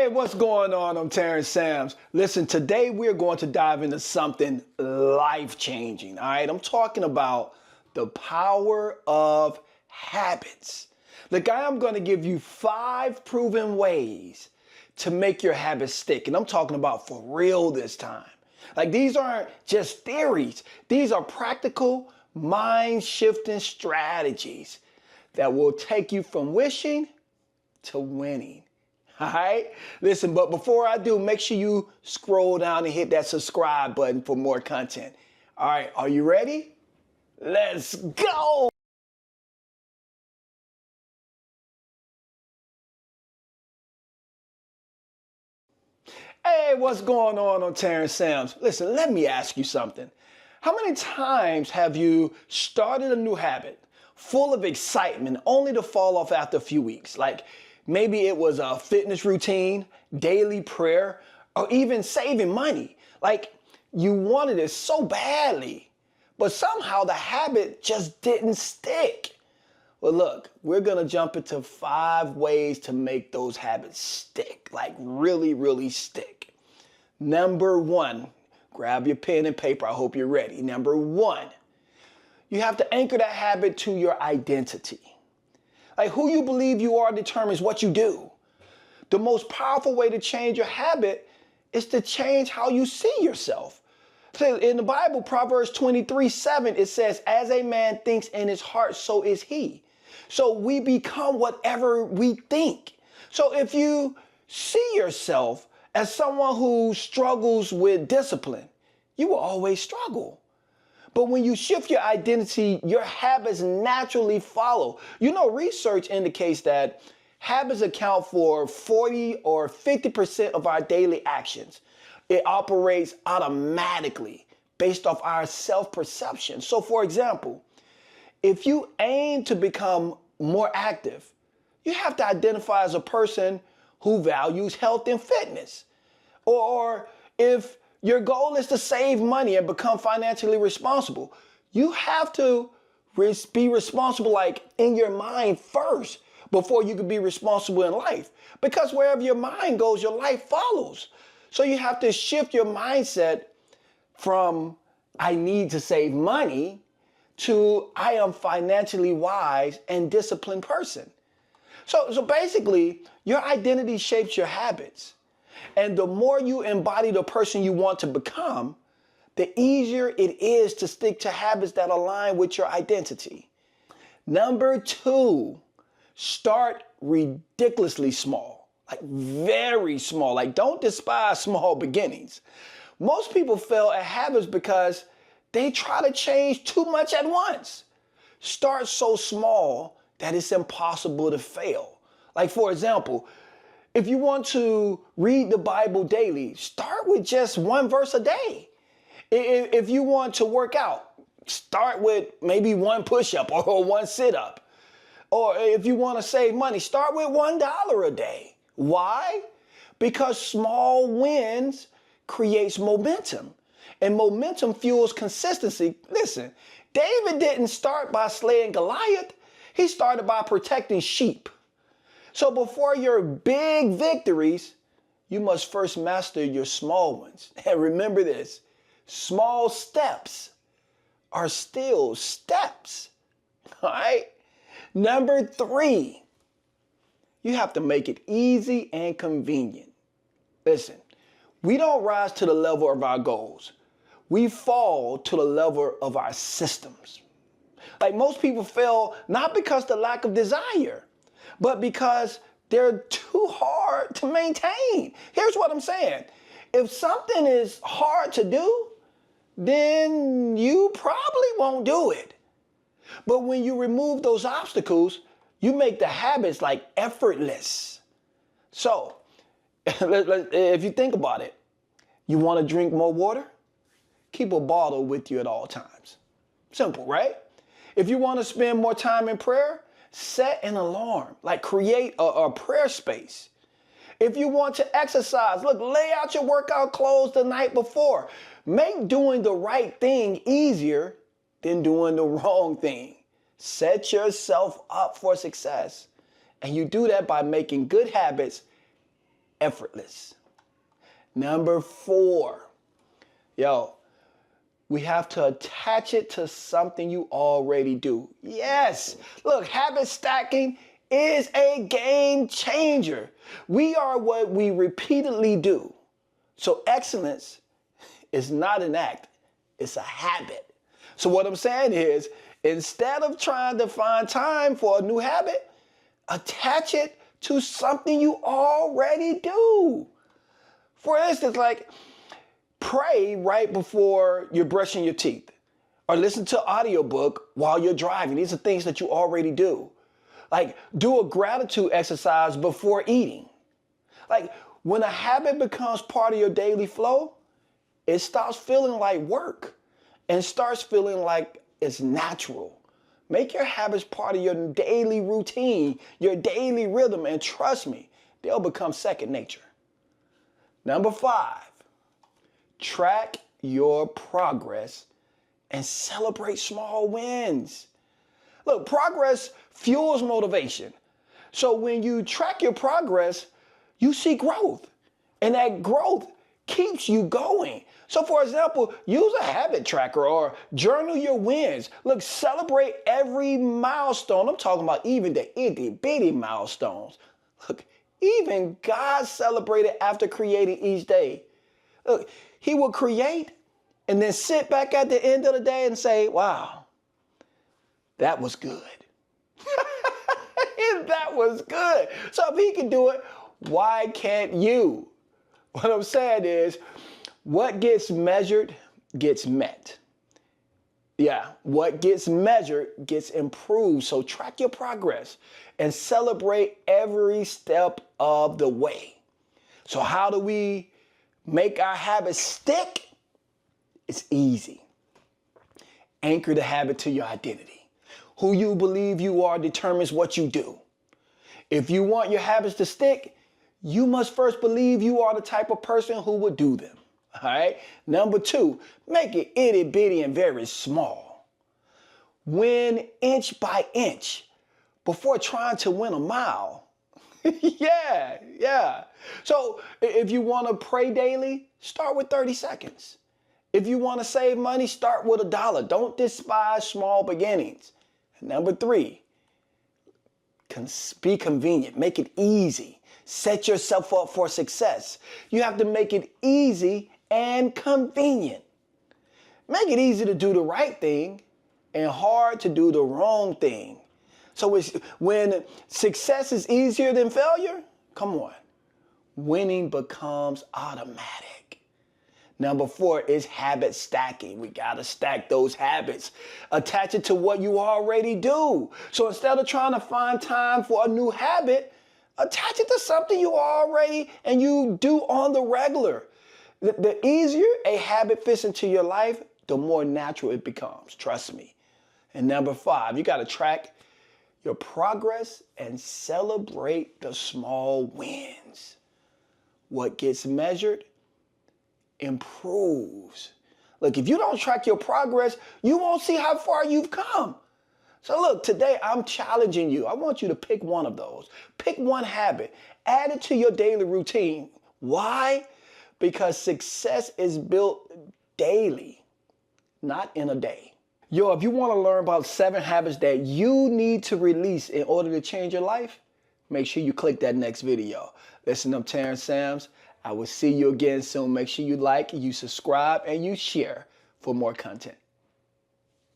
Hey, what's going on? I'm Terrence Sams. Listen, today we're going to dive into something life-changing, all right? I'm talking about the power of habits. Look, I am going to give you 5 proven ways to make your habits stick, and I'm talking about for real this time. Like, these aren't just theories. These are practical, mind-shifting strategies that will take you from wishing to winning. All right? Listen, but before I do, make sure you scroll down and hit that subscribe button for more content. All right, are you ready? Let's go! Hey, what's going on? I'm Terrence Sams. Listen, let me ask you something. How many times have you started a new habit full of excitement only to fall off after a few weeks? Like, maybe it was a fitness routine, daily prayer, or even saving money. Like, you wanted it so badly, but somehow the habit just didn't stick. Well, look, we're gonna jump into 5 ways to make those habits stick, like really, really stick. Number 1, grab your pen and paper. I hope you're ready. Number 1, you have to anchor that habit to your identity. Like, who you believe you are determines what you do. The most powerful way to change your habit is to change how you see yourself. So in the Bible, Proverbs 23:7, it says, as a man thinks in his heart, so is he. So we become whatever we think. So if you see yourself as someone who struggles with discipline, you will always struggle. But when you shift your identity, your habits naturally follow. You know, research indicates that habits account for 40 or 50% of our daily actions. It operates automatically based off our self-perception. So for example, if you aim to become more active, you have to identify as a person who values health and fitness. Or if your goal is to save money and become financially responsible, you have to be responsible, like, in your mind first before you can be responsible in life. Because wherever your mind goes, your life follows. So you have to shift your mindset from I need to save money to I am financially wise and disciplined person. So basically, your identity shapes your habits. And the more you embody the person you want to become, the easier it is to stick to habits that align with your identity. Number 2, start ridiculously small, like very small. Like, don't despise small beginnings. Most people fail at habits because they try to change too much at once. Start so small that it's impossible to fail. Like, for example, if you want to read the Bible daily, start with just 1 verse a day. If you want to work out, start with maybe 1 push-up or 1 sit-up. Or if you want to save money, start with $1 a day. Why? Because small wins creates momentum, and momentum fuels consistency. Listen, David didn't start by slaying Goliath. He started by protecting sheep. So before your big victories, you must first master your small ones. And remember this, small steps are still steps, all right? Number 3, you have to make it easy and convenient. Listen, we don't rise to the level of our goals. We fall to the level of our systems. Like, most people fail not because of the lack of desire, but because they're too hard to maintain. Here's what I'm saying. If something is hard to do, then you probably won't do it. But when you remove those obstacles, you make the habits like effortless. So, if you think about it, you want to drink more water? Keep a bottle with you at all times. Simple, right? If you want to spend more time in prayer, set an alarm, like create a prayer space. If you want to exercise, look, lay out your workout clothes the night before. Make doing the right thing easier than doing the wrong thing. Set yourself up for success. And you do that by making good habits effortless. Number 4, we have to attach it to something you already do. Yes, look, habit stacking is a game changer. We are what we repeatedly do. So excellence is not an act, it's a habit. So what I'm saying is, instead of trying to find time for a new habit, attach it to something you already do. For instance, like pray right before you're brushing your teeth, or listen to an audiobook while you're driving. These are things that you already do. Like do a gratitude exercise before eating. Like when a habit becomes part of your daily flow, it stops feeling like work and starts feeling like it's natural. Make your habits part of your daily routine, your daily rhythm, and trust me, they'll become second nature. Number 5, track your progress and celebrate small wins. Look, progress fuels motivation. So when you track your progress, you see growth, and that growth keeps you going. So for example, use a habit tracker or journal your wins. Look, celebrate every milestone. I'm talking about even the itty bitty milestones. Look, even God celebrated after creating each day. Look, he will create and then sit back at the end of the day and say, wow, that was good. That was good. So if he can do it, why can't you? What I'm saying is, what gets measured gets met. Yeah, what gets measured gets improved. So track your progress and celebrate every step of the way. So how do we make our habits stick? It's easy. Anchor the habit to your identity. Who you believe you are determines what you do. If you want your habits to stick, you must first believe you are the type of person who would do them. All right. Number 2, make it itty bitty and very small. Win inch by inch before trying to win a mile. Yeah. So if you want to pray daily, start with 30 seconds. If you want to save money, start with $1. Don't despise small beginnings. Number 3, be convenient. Make it easy. Set yourself up for success. You have to make it easy and convenient. Make it easy to do the right thing and hard to do the wrong thing. So when success is easier than failure, come on, winning becomes automatic. Number 4 is habit stacking. We got to stack those habits. Attach it to what you already do. So instead of trying to find time for a new habit, attach it to something you already and you do on the regular. The easier a habit fits into your life, the more natural it becomes. Trust me. And number 5, you got to track your progress and celebrate the small wins. What gets measured improves. Look, if you don't track your progress, you won't see how far you've come. So look, today I'm challenging you. I want you to pick one of those. Pick one habit. Add it to your daily routine. Why? Because success is built daily, not in a day. Yo, if you want to learn about 7 habits that you need to release in order to change your life, make sure you click that next video. Listen, I'm Terrence Sams. I will see you again soon. Make sure you like, you subscribe, and you share for more content.